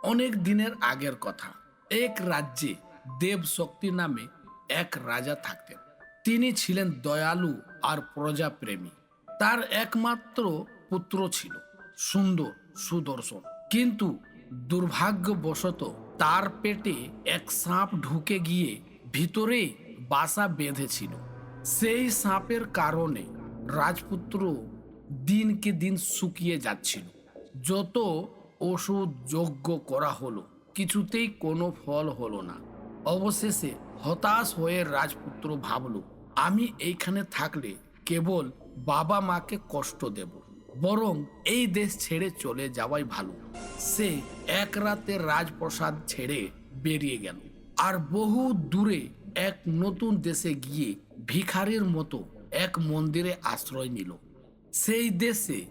অনেক দিনের আগের কথা। এক রাজ্যে দেবশক্তি নামে এক রাজা থাকতেন। তিনি ছিলেন দয়ালু আর প্রজাপ্রেমী। তার একমাত্র পুত্র ছিল, সুন্দর, সুদর্শন। কিন্তু দুর্ভাগ্যবশত তার পেটে এক সাপ ঢুকে গিয়ে ভিতরে বাসা বেঁধেছিল। সেই সাপের কারণে রাজপুত্র দিনকে দিন শুকিয়ে যাচ্ছিল। যত ওষুধ যজ্ঞ করা হলো, কিছুতেই কোনো ফল হলো না। অবশেষে হতাশ হয়ে রাজপুত্র ভাবল, আমি এইখানে থাকলে কেবল বাবা মাকে কষ্ট দেব, বরং এই দেশ ছেড়ে চলে যাওয়াই ভালো। সে এক রাতে রাজপ্রাসাদ ছেড়ে বেরিয়ে গেল আর বহু দূরে এক নতুন দেশে গিয়ে ভিখারির মতো এক মন্দিরে আশ্রয় নিল। সেই দেশে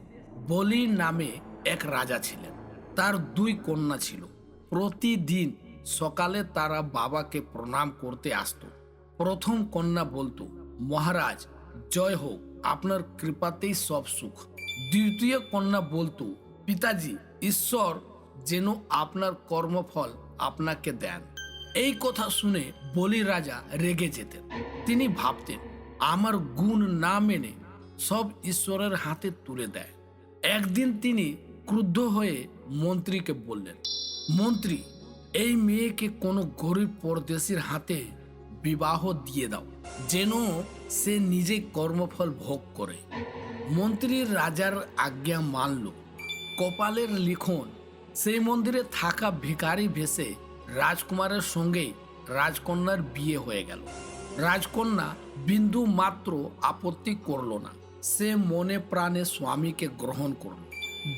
বলি নামে এক রাজা ছিলেন। তার দুই কন্যা ছিল। প্রতিদিন সকালে তারা বাবাকে প্রণাম করতে আসতো। প্রথম কন্যা বলতো, মহারাজ জয় হোক, আপনার কৃপাতেই সব সুখ। দ্বিতীয় কন্যা বলতো, পিতাজি ঈশ্বর যেন আপনার কর্মফল আপনাকে দেন। এই কথা শুনে বলি রাজা রেগে যেতেন। তিনি ভাবতেন, আমার গুণ না মেনে সব ঈশ্বরের হাতে তুলে দেয়। একদিন তিনি ক্রুদ্ধ হয়ে মন্ত্রীকে বললেন, মন্ত্রী, এই মেয়েকে কোনো গরিব পরদেশীর হাতে বিবাহ দিয়ে দাও, যেন সে নিজে কর্মফল ভোগ করে। মন্ত্রী রাজার আজ্ঞা মানল। কপালের লিখন, সেই মন্দিরে থাকা ভিখারি ভেসে রাজকুমারের সঙ্গে রাজকন্যার বিয়ে হয়ে গেল। রাজকন্যা বিন্দু মাত্র আপত্তি করল না। সে মনে প্রাণে স্বামীকে গ্রহণ করল।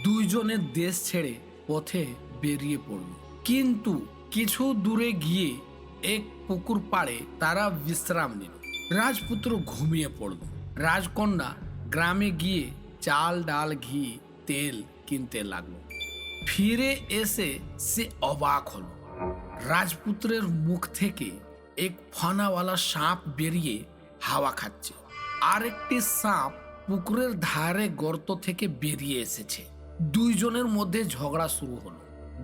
দুইজনে দেশ ছেড়ে পথে বেরিয়ে পড়ল। কিন্তু কিছু দূরে গিয়ে এক পুকুর পাড়ে তারা বিশ্রাম নিল। রাজপুত্র ঘুমিয়ে পড়ল। রাজকন্যা গ্রামে গিয়ে চাল ডাল ঘি তেল কিনতে লাগলো। ফিরে এসে সে অবাক হলো। রাজপুত্রের মুখ থেকে এক ফনাওয়ালা সাপ বেরিয়ে হাওয়া খাচ্ছে। আরেকটি সাপ পুকুরের ধারে গর্ত থেকে বেরিয়ে এসেছে। দুইজনের মধ্যে ঝগড়া শুরু হলো।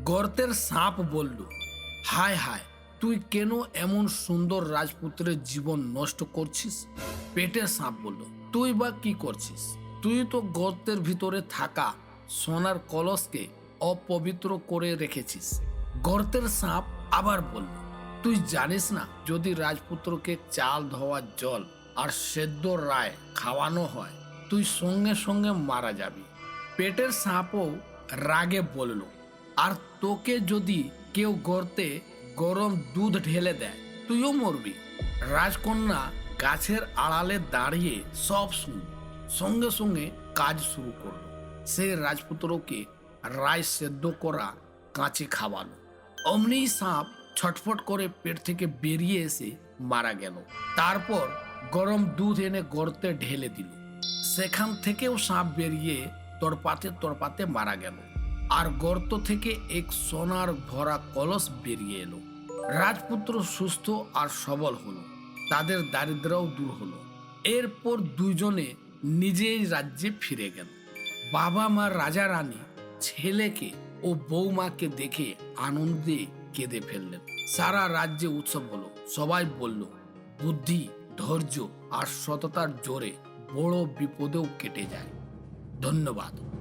গর্তের সাপ বলল, হায় হায়, তুই কেন এমন সুন্দর রাজপুত্রের জীবন নষ্ট করছিস? পেটের সাপ বলল, তুই বা কি করছিস? তুই তো গর্তের ভিতরে থাকা সোনার কলসকে অপবিত্র করে রেখেছিস। গর্তের সাপ আবার বলল, তুই জানিস না, যদি রাজপুত্রকে চাল ধোয়া জল আর সেদ্ধ রায় খাওয়ানো হয়, তুই সঙ্গে সঙ্গে মারা যাবি। পেটের সাপও রাগে বলল, আর তোকে যদি কেউ গর্তে গরম দুধ ঢেলে দেয়, তুইও মরবি। রাজকন্যা গাছের আড়ালে দাঁড়িয়ে সব শুনল। সঙ্গে সঙ্গে কাজ শুরু করলো। সে রাজপুত্রকে রায় সেদ্ধ করা কাঁচি খাওয়ালো। অমনি সাপ ছটফট করে পেট থেকে বেরিয়ে এসে মারা গেল। তারপর গরম দুধ এনে গর্তে ঢেলে দিল। সেখান থেকেও সাপ বেরিয়ে তড়পাতে তড়পাতে মারা গেল। আর গর্ত থেকে এক সোনার ভরা কলস বেরিয়ে এলো। রাজপুত্র সুস্থ আর সবল হলো। তাদের দারিদ্র্যও দূর হলো। এরপর দুইজনে নিজেই রাজ্যে ফিরে গেল। বাবা মা রাজা রানী ছেলেকে ও বৌমাকে দেখে আনন্দে কেঁদে ফেললেন। সারা রাজ্যে উৎসব হলো। সবাই বলল, বুদ্ধি, ধৈর্য আর সততার জোরে বড় বিপদেও কেটে যায়। ধন্যবাদ।